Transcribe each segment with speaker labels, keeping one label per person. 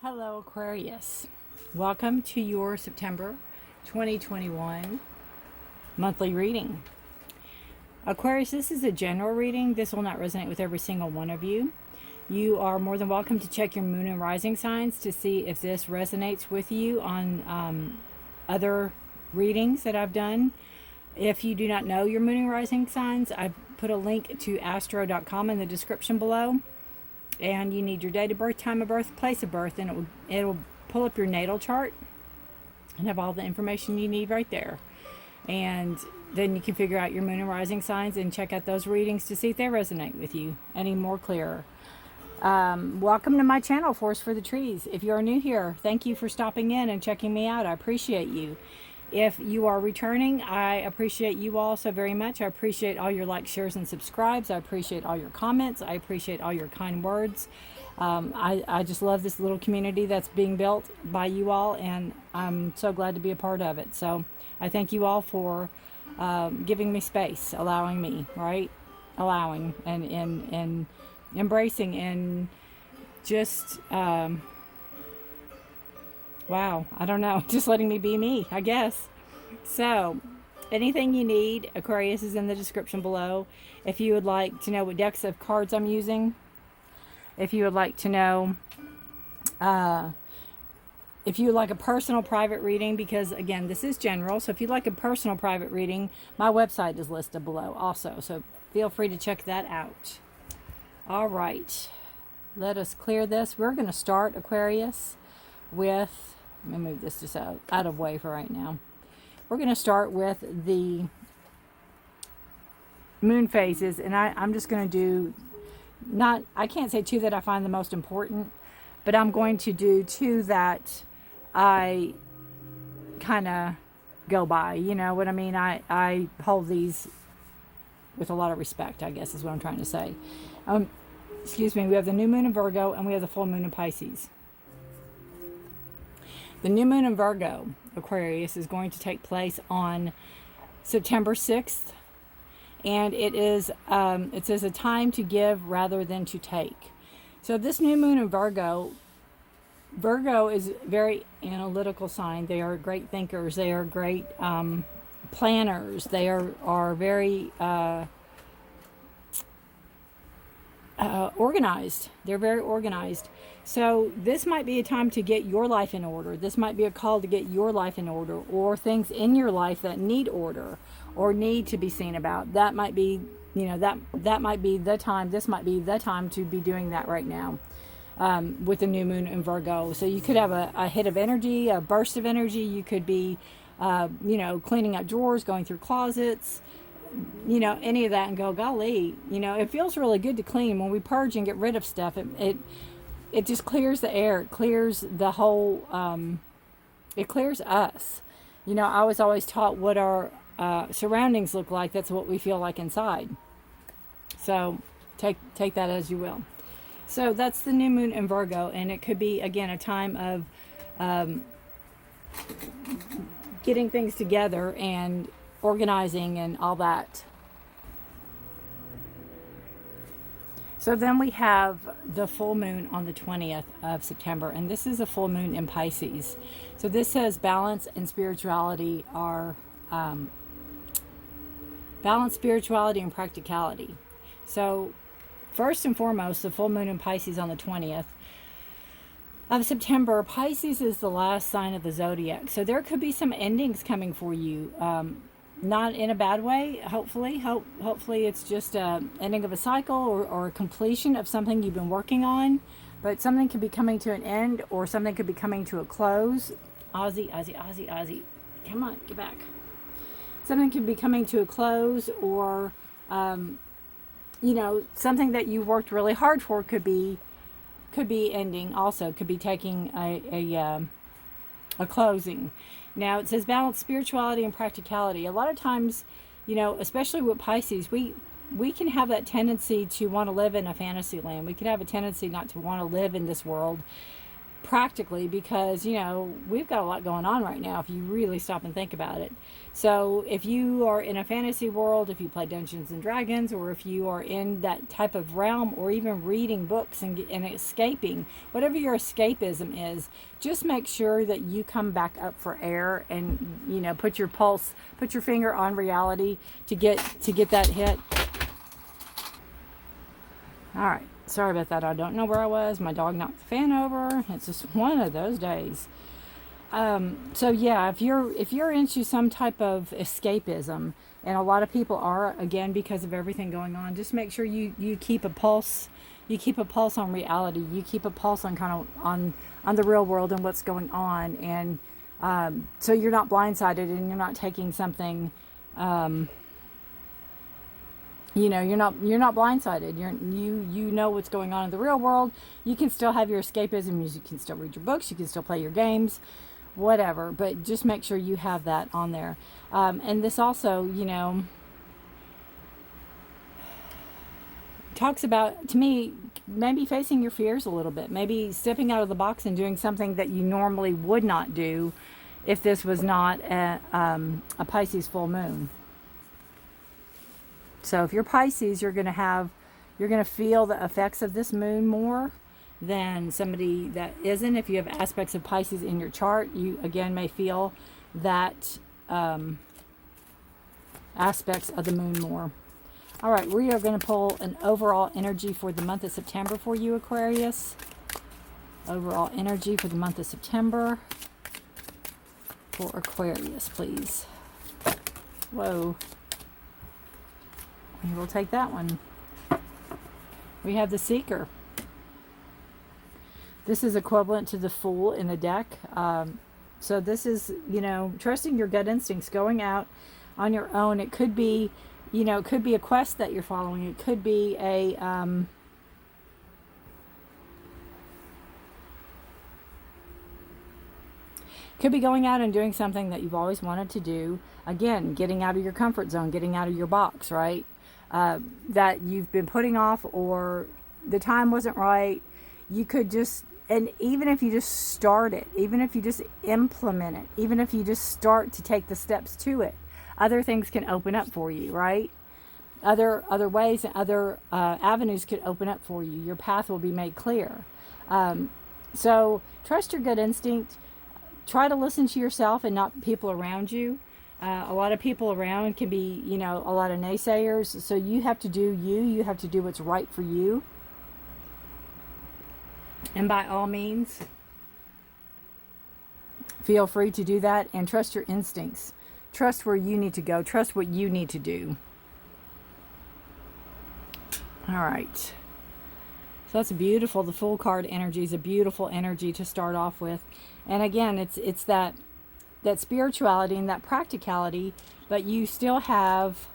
Speaker 1: Hello, Aquarius. Welcome to your September 2021 monthly reading. Aquarius, this is a general reading. This will not resonate with every single one of you. You are more than welcome to check your moon and rising signs to see if this resonates with you on other readings that I've done. If you do not know your moon and rising signs, I've put a link to astro.com in the description below. And you need your date of birth, time of birth, place of birth, and it'll pull up your natal chart and have all the information you need right there. And then you can figure out your moon and rising signs and check out those readings to see if they resonate with you any more clearer. Welcome to my channel, Forest for the Trees. If you are new here, thank you for stopping in and checking me out. I appreciate you. If you are returning, I appreciate you all so very much. I appreciate all your likes, shares, and subscribes. I appreciate all your comments. I appreciate all your kind words. I just love this little community that's being built by you all, and I'm so glad to be a part of it. So I thank you all for giving me space, allowing me, right? Allowing and embracing and just... wow, I don't know, just letting me be me, I guess. So, anything you need, Aquarius, is in the description below. If you would like to know what decks of cards I'm using, if you would like to know, if you would like a personal private reading, because again, this is general, so if you'd like a personal private reading, my website is listed below also, so feel free to check that out. All right, let us clear this. We're going to start, Aquarius, with... Let me move this just out of way for right now. We're going to start with the moon phases, and I'm just going to do I can't say two that I find the most important, but I'm going to do two that I kind of go by. You know what I mean? I hold these with a lot of respect, I guess is what I'm trying to say. Excuse me, we have the new moon in Virgo and we have the full moon in Pisces. The new moon in Virgo, Aquarius, is going to take place on September 6th. And it says a time to give rather than to take. So this new moon in Virgo is a very analytical sign. They are great thinkers. They are great planners. They are very organized. They're very organized. So this might be a time to get your life in order. This might be a call to get your life in order, or things in your life that need order or need to be seen about. That might be, that might be the time. This might be the time to be doing that right now with the new moon in Virgo. So you could have a hit of energy, a burst of energy. You could be, cleaning up drawers, going through closets, any of that, and go, golly, it feels really good to clean. When we purge and get rid of stuff, it just clears the air. It clears the whole, it clears us. I was always taught what our surroundings look like. That's what we feel like inside. So take that as you will. So that's the new moon in Virgo, and it could be, again, a time of getting things together and organizing and all that. So then we have the full moon on the 20th of September, and this is a full moon in Pisces. So this says balance and spirituality are balance, spirituality, and practicality. So first and foremost, the full moon in Pisces on the 20th of September. Pisces is the last sign of the zodiac, so there could be some endings coming for you. Not in a bad way, hopefully. Hopefully it's just an ending of a cycle or a completion of something you've been working on. But something could be coming to an end, or something could be coming to a close. Ozzy. Come on, get back. Something could be coming to a close, or, something that you worked really hard for could be ending also. Could be taking a closing. Now, it says balance, spirituality, and practicality. A lot of times, especially with Pisces, we can have that tendency to want to live in a fantasy land. We can have a tendency not to want to live in this world. practically, because we've got a lot going on right now if you really stop and think about it. So if you are in a fantasy world, if you play Dungeons and Dragons, or if you are in that type of realm, or even reading books and escaping, whatever your escapism is, just make sure that you come back up for air and put your finger on reality to get that hit. All right. Sorry about that. I don't know where I was. My dog knocked the fan over. It's just one of those days. So yeah, if you're into some type of escapism, and a lot of people are, again, because of everything going on, just make sure you keep a pulse. You keep a pulse on reality. You keep a pulse on on the real world and what's going on, and so you're not blindsided and you're not taking something. You're not blindsided. You know what's going on in the real world. You can still have your escapism. You can still read your books. You can still play your games, whatever. But just make sure you have that on there. And this also, talks about, to me, maybe facing your fears a little bit. Maybe stepping out of the box and doing something that you normally would not do if this was not a Pisces full moon. So if you're Pisces, you're going to feel the effects of this moon more than somebody that isn't. If you have aspects of Pisces in your chart, you again may feel that aspects of the moon more. All right, we are going to pull an overall energy for the month of September for you, Aquarius. Overall energy for the month of September for Aquarius, please. Whoa. And we'll take that one. We have the Seeker. This is equivalent to the Fool in the deck. So this is, trusting your gut instincts, going out on your own. It could be, it could be a quest that you're following. It could be could be going out and doing something that you've always wanted to do. Again, getting out of your comfort zone, getting out of your box, right? That you've been putting off, or the time wasn't right. You could just, and even if you just start it, even if you just implement it, even if you just start to take the steps to it, other things can open up for you, right? Other ways and other avenues could open up for you. Your path will be made clear. So trust your gut instinct. Try to listen to yourself and not people around you. A lot of people around can be, a lot of naysayers. So you have to do you. You have to do what's right for you. And by all means, feel free to do that, and trust your instincts. Trust where you need to go. Trust what you need to do. All right. So that's beautiful. The Fool card energy is a beautiful energy to start off with. And again, it's that spirituality and that practicality, but you still have,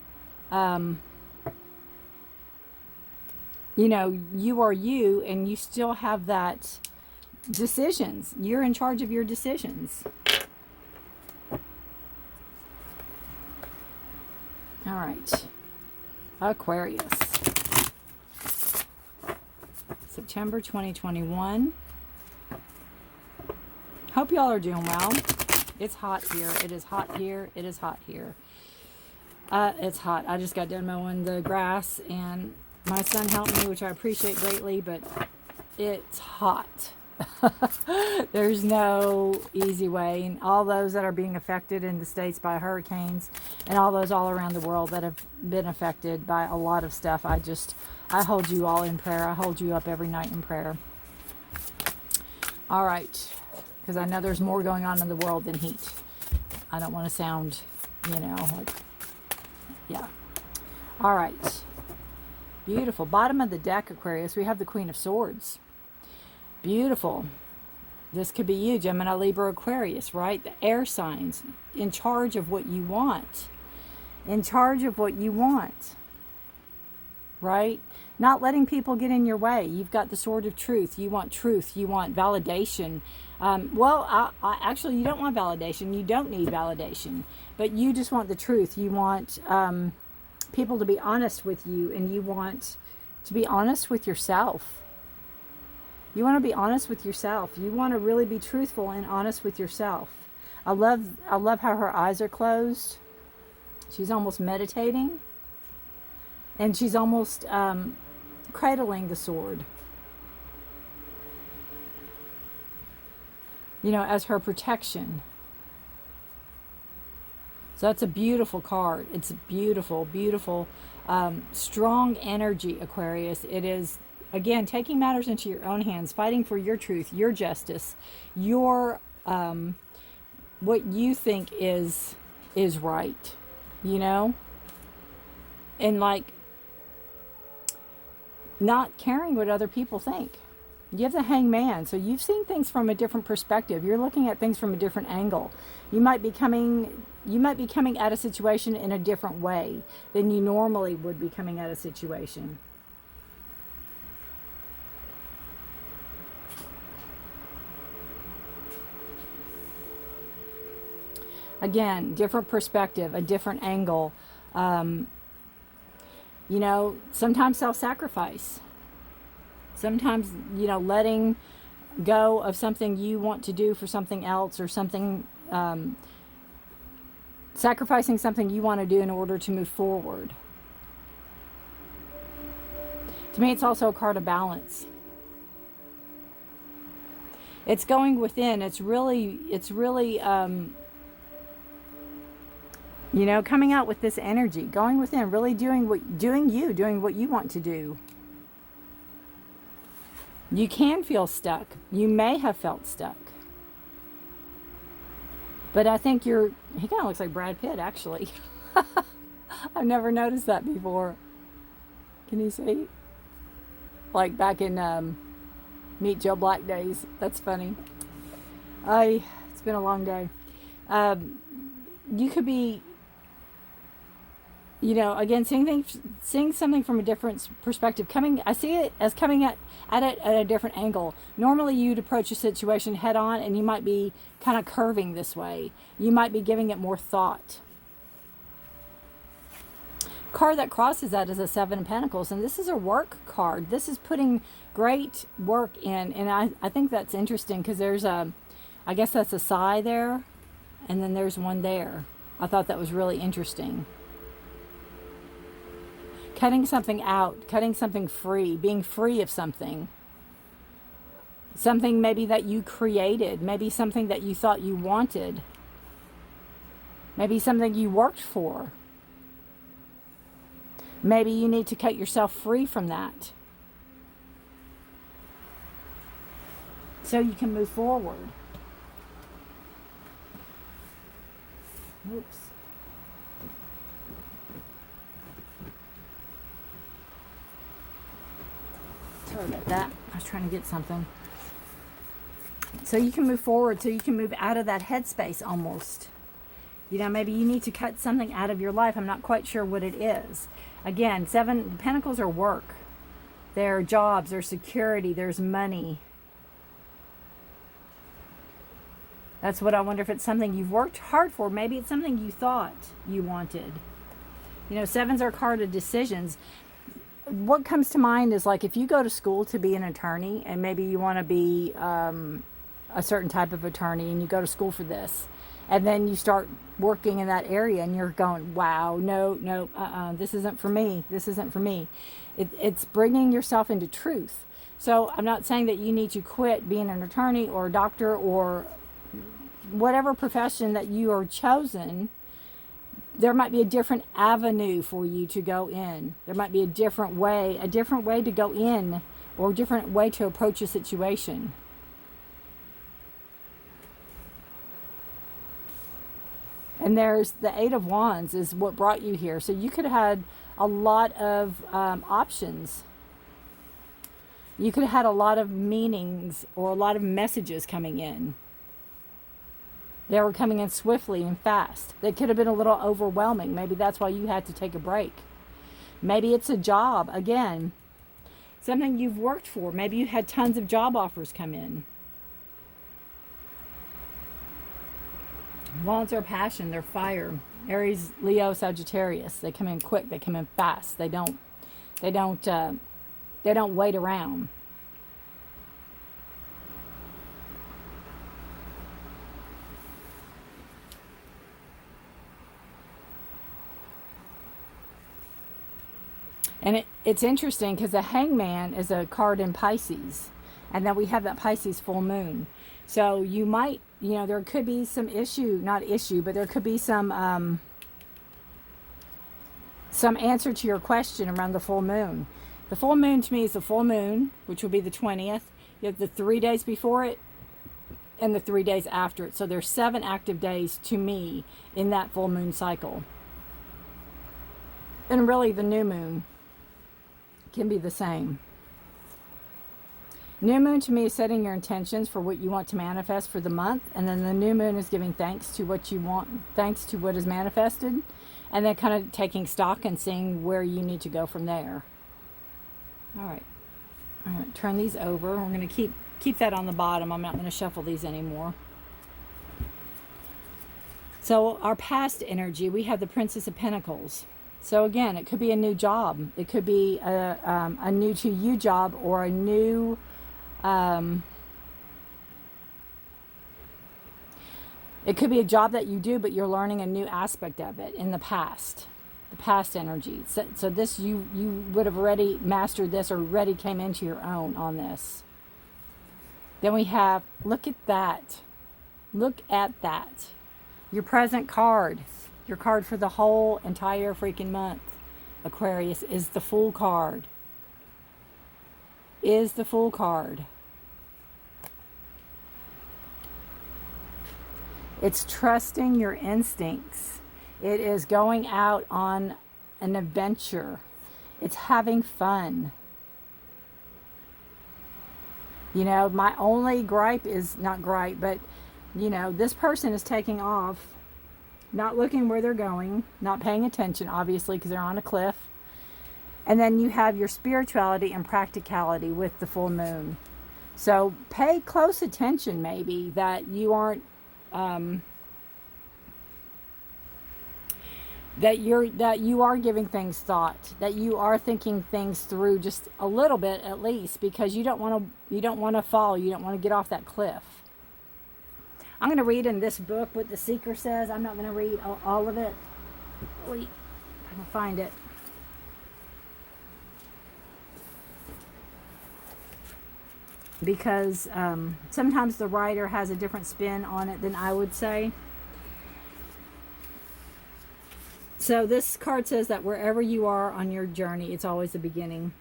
Speaker 1: you are you, and you still have that decisions. You're in charge of your decisions. All right. Aquarius. September 2021. Hope y'all are doing well. It's hot here. It is hot here. It is hot here. It's hot. I just got done mowing the grass, and my son helped me, which I appreciate greatly, but it's hot. There's no easy way. And all those that are being affected in the States by hurricanes, and all those all around the world that have been affected by a lot of stuff, I hold you all in prayer. I hold you up every night in prayer. All right. Because I know there's more going on in the world than heat. I don't want to sound, yeah. All right. Beautiful. Bottom of the deck, Aquarius, we have the Queen of Swords. Beautiful. This could be you, Gemini, Libra, Aquarius, right? The air signs, in charge of what you want. In charge of what you want. Right? Not letting people get in your way. You've got the sword of truth. You want truth. You want validation. Actually, you don't want validation. You don't need validation. But you just want the truth. You want people to be honest with you, and you want to be honest with yourself. You want to be honest with yourself. You want to really be truthful and honest with yourself. I love how her eyes are closed. She's almost meditating. And she's almost cradling the sword. As her protection. So that's a beautiful card. It's beautiful, beautiful, strong energy, Aquarius. It is, again, taking matters into your own hands, fighting for your truth, your justice, your, what you think is right, and like not caring what other people think. You have the Hangman, so you've seen things from a different perspective. You're looking at things from a different angle. You might be coming at a situation in a different way than you normally would be coming at a situation. Again, different perspective, a different angle. Sometimes self-sacrifice. Sometimes, letting go of something you want to do for something else, or something, sacrificing something you want to do in order to move forward. To me, it's also a card of balance. It's going within. It's really, coming out with this energy, going within, really doing what you want to do. You can feel stuck. You may have felt stuck. But I think he kind of looks like Brad Pitt, actually. I've never noticed that before. Can you see? Like back in Meet Joe Black days. That's funny. It's been a long day. You could be, again, seeing something from a different perspective. I see it as coming at it at a different angle. Normally you'd approach a situation head on, and you might be kind of curving this way. You might be giving it more thought. Card that crosses that is a Seven of Pentacles, and this is a work card. This is putting great work in, and I think that's interesting because there's I guess that's a sigh there, and then there's one there. I thought that was really interesting. Cutting something out, cutting something free, being free of something. Something maybe that you created, maybe something that you thought you wanted. Maybe something you worked for. Maybe you need to cut yourself free from that, so you can move forward. Oops. Sorry about that. I was trying to get something. So you can move forward, so you can move out of that headspace almost. Maybe you need to cut something out of your life. I'm not quite sure what it is. Again, Seven Pentacles are work. They're jobs, there's security, there's money. That's what I wonder, if it's something you've worked hard for. Maybe it's something you thought you wanted. Sevens are a card of decisions. What comes to mind is, like, if you go to school to be an attorney, and maybe you want to be a certain type of attorney, and you go to school for this, and then you start working in that area, and you're going, wow, no, this isn't for me. This isn't for me. It's bringing yourself into truth. So I'm not saying that you need to quit being an attorney or a doctor or whatever profession that you are chosen. There might be a different avenue for you to go in. There might be a different way to go in, or a different way to approach a situation. And there's the Eight of Wands is what brought you here. So you could have had a lot of options. You could have had a lot of meanings or a lot of messages coming in. They were coming in swiftly and fast. They could have been a little overwhelming. Maybe that's why you had to take a break. Maybe it's a job, again, something you've worked for. Maybe you had tons of job offers come in. Wands are passion, they're fire. Aries, Leo, Sagittarius. They come in quick, they come in fast. They don't wait around. And it's interesting because the Hangman is a card in Pisces. And then we have that Pisces full moon. So you might, there could be some not issue, but there could be some answer to your question around the full moon. The full moon to me is the full moon, which will be the 20th. You have the 3 days before it and the 3 days after it. So there's 7 active days to me in that full moon cycle. And really the new moon can be the same. New moon to me is setting your intentions for what you want to manifest for the month. And then the new moon is giving thanks to what you want, thanks to what is manifested. And then kind of taking stock and seeing where you need to go from there. All right. I'm going to turn these over. We're going to keep that on the bottom. I'm not going to shuffle these anymore. So our past energy, we have the Princess of Pentacles. So again, it could be a new job. It could be a new to you job, or a new it could be a job that you do, but you're learning a new aspect of it in the past energy. So this, you would have already mastered this or already came into your own on this. Then we have, look at that. Look at that. Your present card, your card for the whole entire freaking month, Aquarius, is the Fool card. Is the Fool card. It's trusting your instincts. It is going out on an adventure. It's having fun. My only gripe is, not gripe, but, this person is taking off, not looking where they're going, not paying attention, obviously, because they're on a cliff. And then you have your spirituality and practicality with the full moon. So pay close attention, maybe, that you aren't, that you are giving things thought, that you are thinking things through just a little bit at least, because you don't want to fall, you don't want to get off that cliff. I'm going to read in this book what the Seeker says. I'm not going to read all of it. Wait, I can find it. Because sometimes the writer has a different spin on it than I would say. So this card says that wherever you are on your journey, it's always the beginning.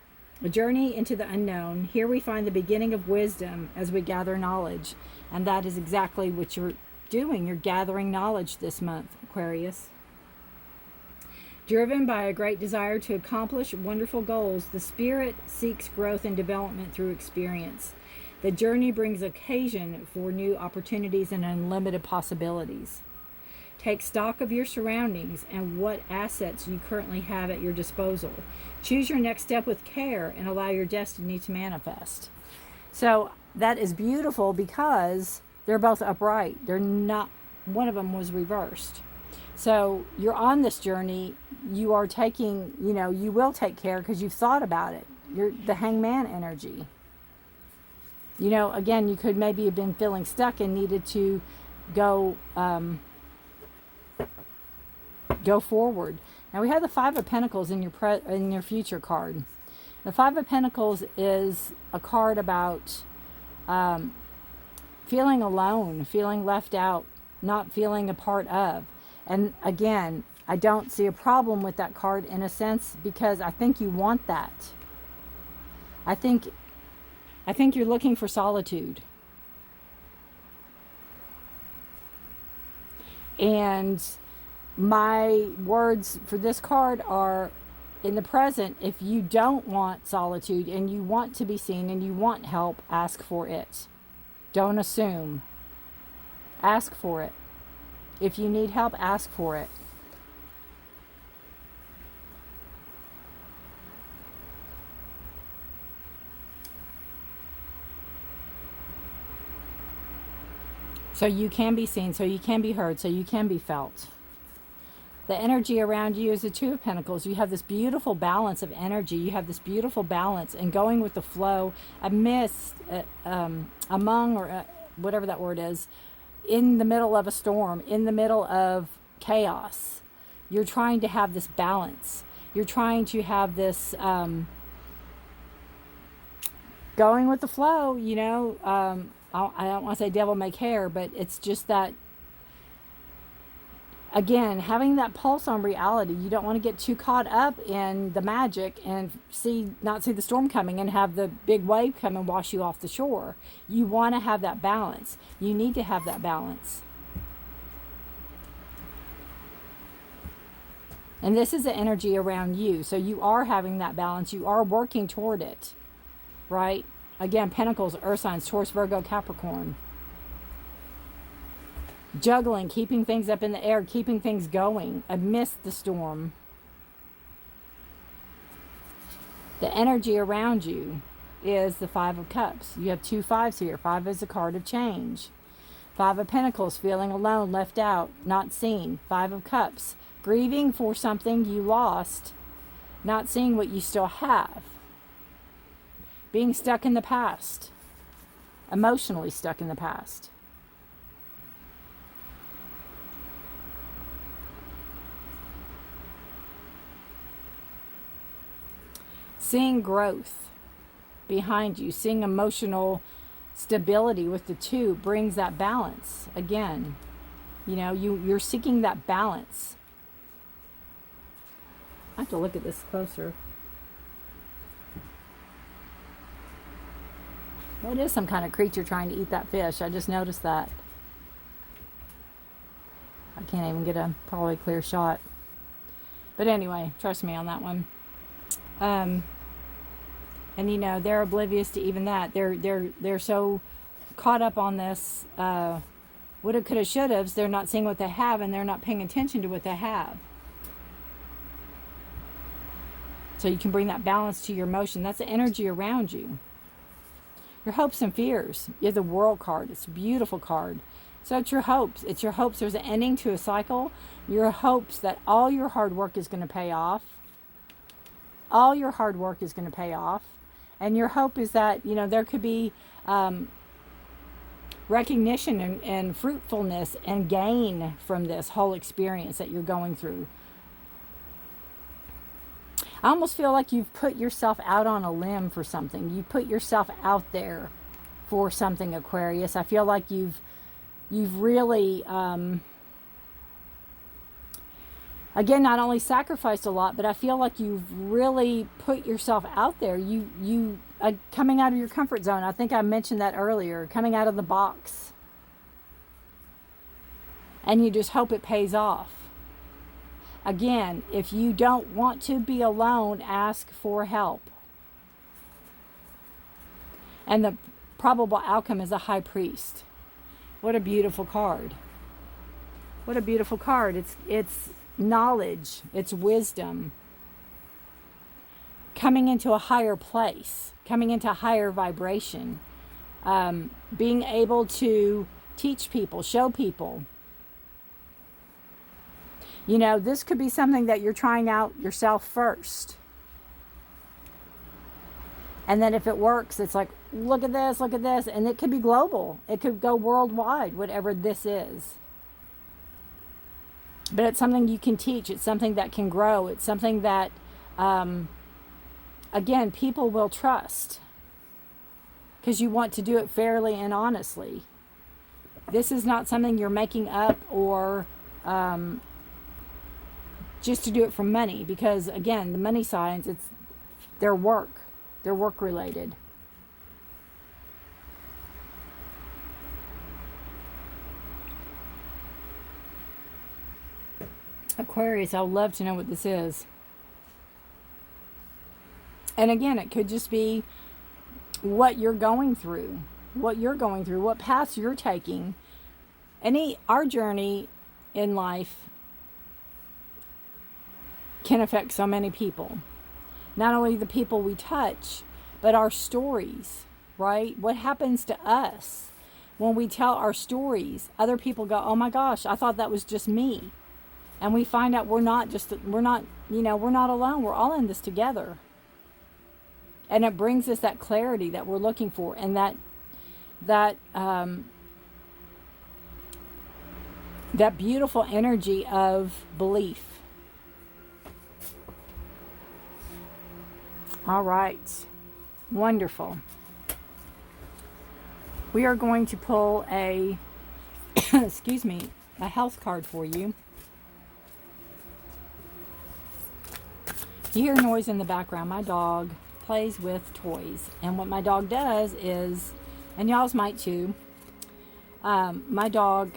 Speaker 1: A journey into the unknown. Here we find the beginning of wisdom as we gather knowledge. And that is exactly what you're doing. You're gathering knowledge this month, Aquarius. Driven by a great desire to accomplish wonderful goals, the spirit seeks growth and development through experience. The journey brings occasion for new opportunities and unlimited possibilities. Take stock of your surroundings and what assets you currently have at your disposal. Choose your next step with care and allow your destiny to manifest. So that is beautiful because they're both upright. They're not, one of them was reversed. So you're on this journey. You are taking, you will take care because you've thought about it. You're the Hangman energy. Again, you could maybe have been feeling stuck and needed to go forward. Now we have the Five of Pentacles in your future card. The Five of Pentacles is a card about feeling alone, feeling left out, not feeling a part of. And again, I don't see a problem with that card in a sense, because I think you want that. I think you're looking for solitude. And my words for this card are, in the present, if you don't want solitude and you want to be seen and you want help, ask for it. Don't assume. Ask for it. If you need help, ask for it. So you can be seen, so you can be heard, so you can be felt. The energy around you is the Two of Pentacles. You have this beautiful balance of energy. You have this beautiful balance and going with the flow amidst, among, or whatever that word is, in the middle of a storm, in the middle of chaos. You're trying to have this balance. You're trying to have this going with the flow, you know. I don't want to say devil may care, but it's just that, again, having that pulse on reality. You don't want to get too caught up in the magic and not see the storm coming and have the big wave come and wash you off the shore. You want to have that balance. You need to have that balance. And this is the energy around you. So you are having that balance. You are working toward it, right? Again, Pentacles, Earth signs, Taurus, Virgo, Capricorn. Juggling, keeping things up in the air, keeping things going amidst the storm. The energy around you is the Five of Cups. You have 2 5s here. 5 is a card of change. 5 of Pentacles, feeling alone, left out, not seen. 5 of Cups, grieving for something you lost, not seeing what you still have. Being stuck in the past. Emotionally stuck in the past. Seeing growth behind you, seeing emotional stability with the 2 brings that balance. Again, you know, you're seeking that balance. I have to look at this closer. Well, it is some kind of creature trying to eat that fish. I just noticed that. I can't even get a probably clear shot. But anyway, trust me on that one. And you know, they're oblivious to even that. They're so caught up on this woulda, coulda, shouldas. They're not seeing what they have, and they're not paying attention to what they have. So you can bring that balance to your emotion. That's the energy around you. Your hopes and fears. You have the World card. It's a beautiful card. So it's your hopes. It's your hopes. There's an ending to a cycle. Your hopes that all your hard work is going to pay off. All your hard work is going to pay off. And your hope is that, you know, there could be recognition and fruitfulness and gain from this whole experience that you're going through. I almost feel like you've put yourself out on a limb for something. You put yourself out there for something, Aquarius. I feel like you've really, again, not only sacrificed a lot, but I feel like you've really put yourself out there. You coming out of your comfort zone. I think I mentioned that earlier. Coming out of the box. And you just hope it pays off. Again, if you don't want to be alone, ask for help. And the probable outcome is a High Priest. What a beautiful card. What a beautiful card. It's knowledge. It's wisdom. Coming into a higher place. Coming into a higher vibration. Being able to teach people, show people. You know, this could be something that you're trying out yourself first. And then if it works, it's like, look at this, look at this. And it could be global. It could go worldwide, whatever this is. But it's something you can teach. It's something that can grow. It's something that, again, people will trust. Because you want to do it fairly and honestly. This is not something you're making up or just to do it for money, because again, the money signs, it's their work related. Aquarius, I'd love to know what this is. And again, it could just be what you're going through, what paths you're taking. Our journey in life can affect so many people. Not only the people we touch, but our stories, right? What happens to us when we tell our stories? Other people go, oh my gosh, I thought that was just me. And we find out we're not alone. We're all in this together. And it brings us that clarity that we're looking for, and that beautiful energy of belief. All right. Wonderful. We are going to pull a, excuse me, a health card for you. You hear noise in the background. My dog plays with toys. And what my dog does is, and y'all's might too, my dog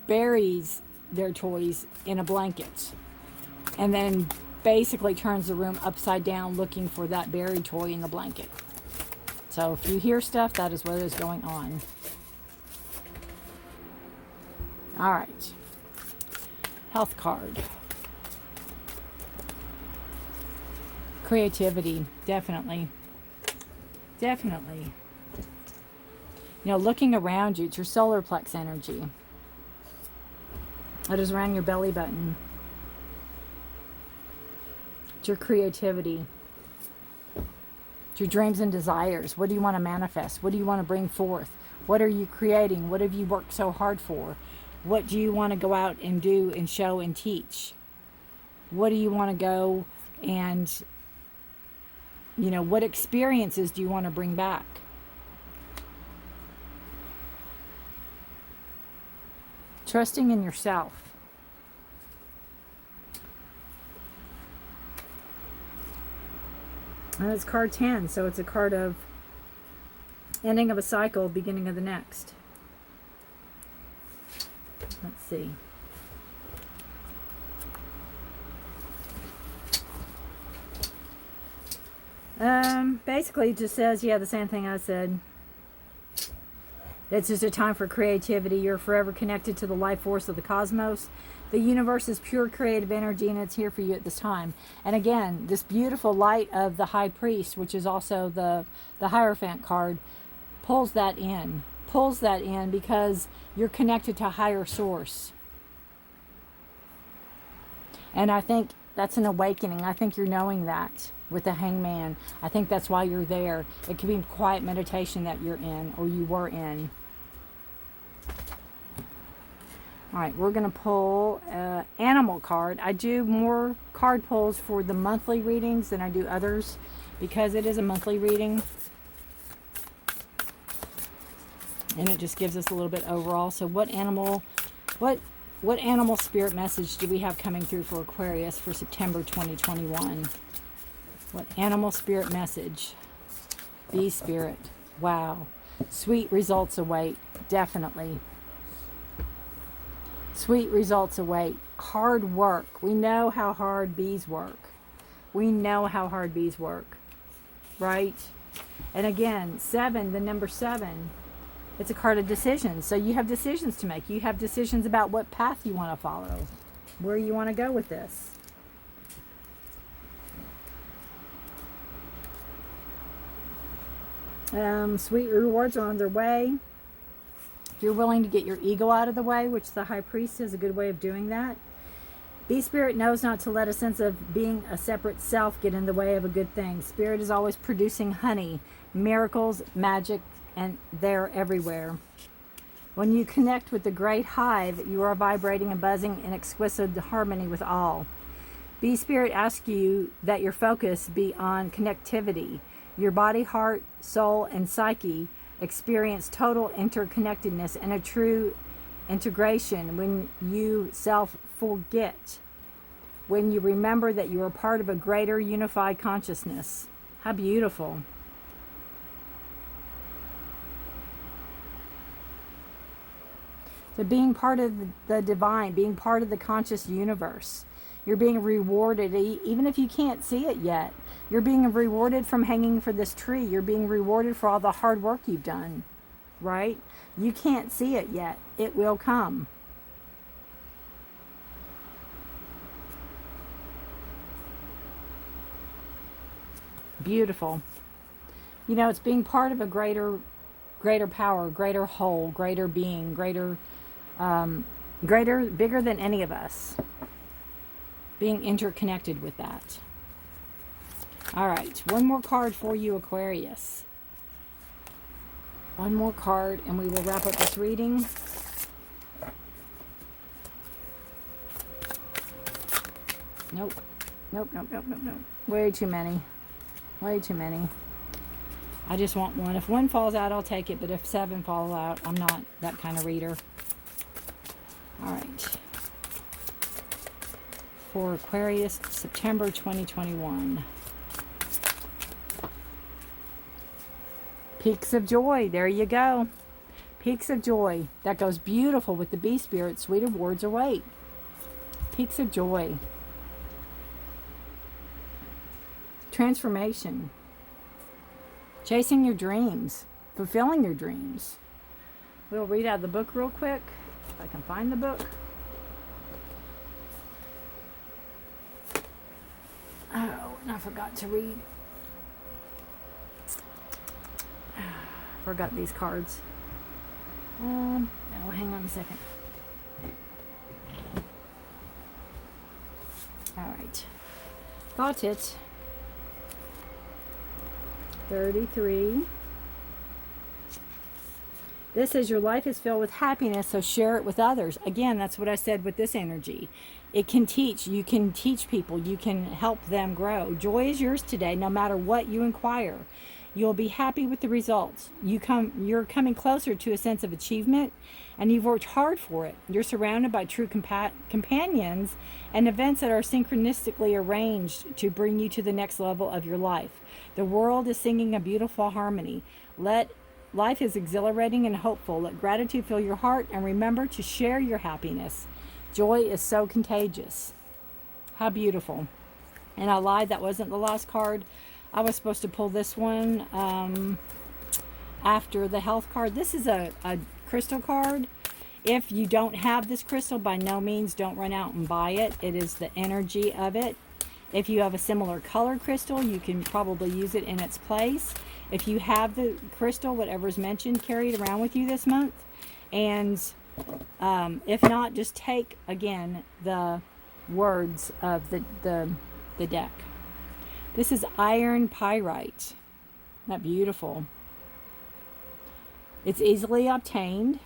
Speaker 1: buries their toys in a blanket and then basically turns the room upside down looking for that buried toy in the blanket. So if you hear stuff, that is what is going on. All right. Health card. Creativity, definitely. Definitely. You know, looking around you, it's your solar plex energy. It is around your belly button. It's your creativity. It's your dreams and desires. What do you want to manifest? What do you want to bring forth? What are you creating? What have you worked so hard for? What do you want to go out and do and show and teach? What do you want to go and, you know, what experiences do you want to bring back? Trusting in yourself. And it's card 10, so it's a card of ending of a cycle, beginning of the next. Let's see. Basically it just says, yeah, the same thing I said. It's just a time for creativity. You're forever connected to the life force of the cosmos. The universe is pure creative energy, and it's here for you at this time. And again, this beautiful light of the High Priest, which is also the Hierophant card, pulls that in. Pulls that in because you're connected to a higher source. And I think that's an awakening. I think you're knowing that with the Hangman. I think that's why you're there. It could be quiet meditation that you're in, or you were in. All right, we're going to pull an animal card. I do more card pulls for the monthly readings than I do others because it is a monthly reading. And it just gives us a little bit overall. So what animal spirit message do we have coming through for Aquarius for September 2021? What animal spirit message? Bee spirit. Wow. Sweet results await. Definitely. Sweet results await. Hard work. We know how hard bees work. We know how hard bees work. Right? And again, 7, the number 7, it's a card of decisions. So you have decisions to make. You have decisions about what path you want to follow. Where you want to go with this. Sweet rewards are on their way. If you're willing to get your ego out of the way, which the High Priest is a good way of doing that. Bee Spirit knows not to let a sense of being a separate self get in the way of a good thing. Spirit is always producing honey, miracles, magic, and they're everywhere. When you connect with the great hive, you are vibrating and buzzing in exquisite harmony with all. Bee Spirit asks you that your focus be on connectivity. Your body, heart, soul, and psyche experience total interconnectedness and a true integration when you self-forget. When you remember that you are part of a greater unified consciousness. How beautiful. So being part of the divine, being part of the conscious universe. You're being rewarded, even if you can't see it yet. You're being rewarded from hanging for this tree. You're being rewarded for all the hard work you've done, right? You can't see it yet. It will come. Beautiful. You know, it's being part of a greater power, greater whole, greater being, bigger than any of us. Being interconnected with that. All right, one more card for you, Aquarius. One more card, and we will wrap up this reading. Nope. Nope, nope, nope, nope, nope. Way too many. Way too many. I just want one. If one falls out, I'll take it. But if 7 fall out, I'm not that kind of reader. All right. For Aquarius, September 2021. Peaks of Joy. There you go. Peaks of Joy. That goes beautiful with the bee spirit. Sweet rewards await. Peaks of Joy. Transformation. Chasing your dreams. Fulfilling your dreams. We'll read out the book real quick. If I can find the book. Oh, and I forgot to read. Forgot these cards. Oh, hang on a second. All right. Got it. 33. This says your life is filled with happiness, so share it with others. Again, that's what I said with this energy. It can teach. You can teach people. You can help them grow. Joy is yours today, no matter what you inquire. You'll be happy with the results. You're coming closer to a sense of achievement, and you've worked hard for it. You're surrounded by true companions and events that are synchronistically arranged to bring you to the next level of your life. The world is singing a beautiful harmony. Life is exhilarating and hopeful. Let gratitude fill your heart, and remember to share your happiness. Joy is so contagious. How beautiful. And I lied, that wasn't the last card. I was supposed to pull this one after the health card. This is a crystal card. If you don't have this crystal, by no means don't run out and buy it. It is the energy of it. If you have a similar color crystal, you can probably use it in its place. If you have the crystal, whatever's mentioned, carry it around with you this month. And if not, just take, again, the words of the deck. This is iron pyrite. Isn't that beautiful? It's easily obtained.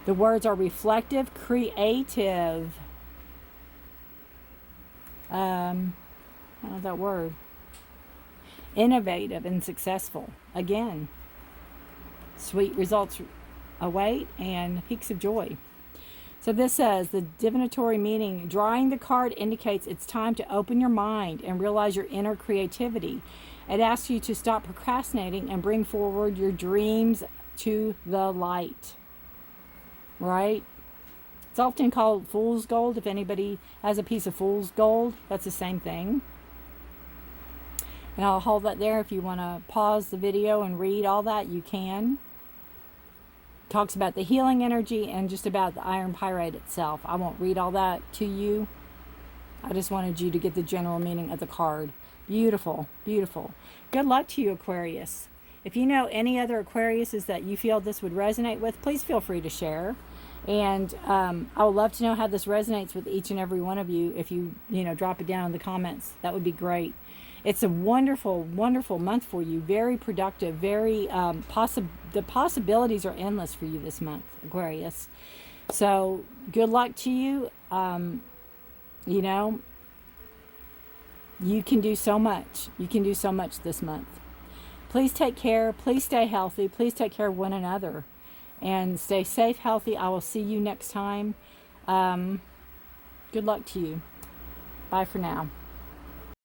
Speaker 1: The words are reflective, creative. I don't know that word. Innovative and successful. Again, sweet results await and peaks of joy. So this says the divinatory meaning. Drawing the card indicates it's time to open your mind and realize your inner creativity. It asks you to stop procrastinating and bring forward your dreams to the light. Right? It's often called fool's gold. If anybody has a piece of fool's gold, that's the same thing. And I'll hold that there. If you want to pause the video and read all that, you can. Talks about the healing energy and just about the iron pyrite itself. I won't read all that to you. I just wanted you to get the general meaning of the card. Beautiful, beautiful. Good luck to you, Aquarius. If you know any other Aquariuses that you feel this would resonate with, please feel free to share. And I would love to know how this resonates with each and every one of you. If you drop it down in the comments, that would be great. It's a wonderful, wonderful month for you. Very productive. Very the possibilities are endless for you this month, Aquarius. So good luck to you. You can do so much. You can do so much this month. Please take care. Please stay healthy. Please take care of one another. And stay safe, healthy. I will see you next time. Good luck to you. Bye for now.